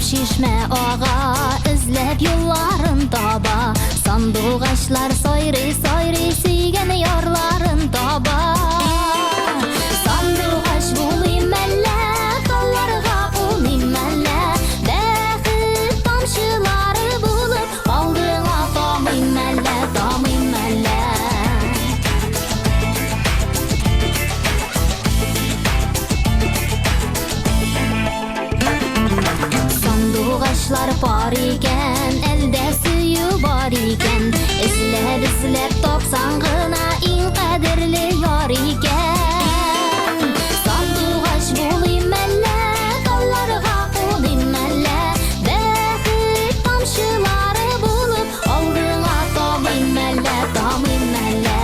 Şişme ağa izlep yolların taba, sandık açlar soyri soyri suygan yarların taba. Sandık aç bulayım melle, kollarga ulayım melle, baxit tomchiları bulup aldığına damayım melle, damayım melle. Ağaçlar var iken, elde suyu var iken, izlep izlep topsangına en kadirli yar iken. Sandık aç bulayım melle, kollarga ulayım melle, baxit tomchiları bulup aldığına damayım melle, damayım melle.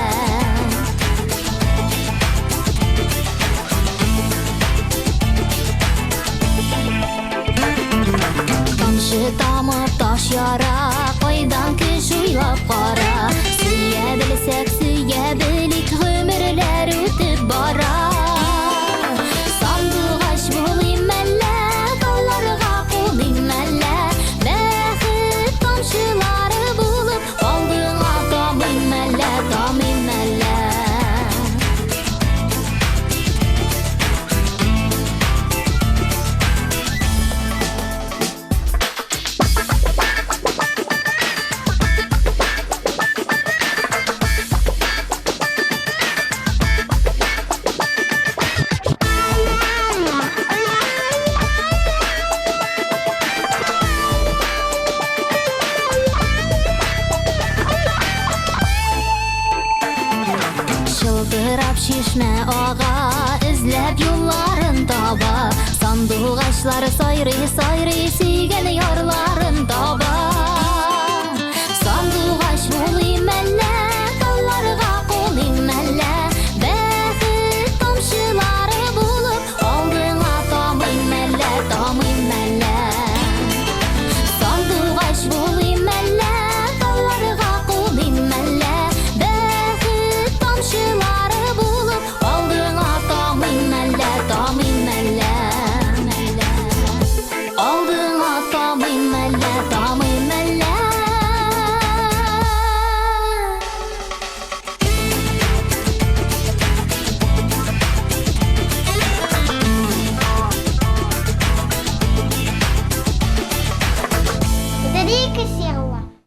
Damıp taş yara, koydan kış uylap qara, süyebilsek süyebilik ömürler ötüp bara. Sandık aç bulayım melle, kollarga ulayım melle, baxit tomchiları bulup aldığına damayım melle, damayım melle. Çıldırap şişme ağa izlep yolların taba, sandık açlar soyri soyri suygan yarların taba. Sandık aç bulayım melle, kollarga ulayım melle, baxit tomchiları bulup aldığına damayım melle, damayım melle. Sandık aç bulayım melle, kollarga ulayım melle, baxit tomchiları bulup aldığına damayım melle, damayım melle. Aldığına damayım melle, damayım melle. Dediği kız yallah.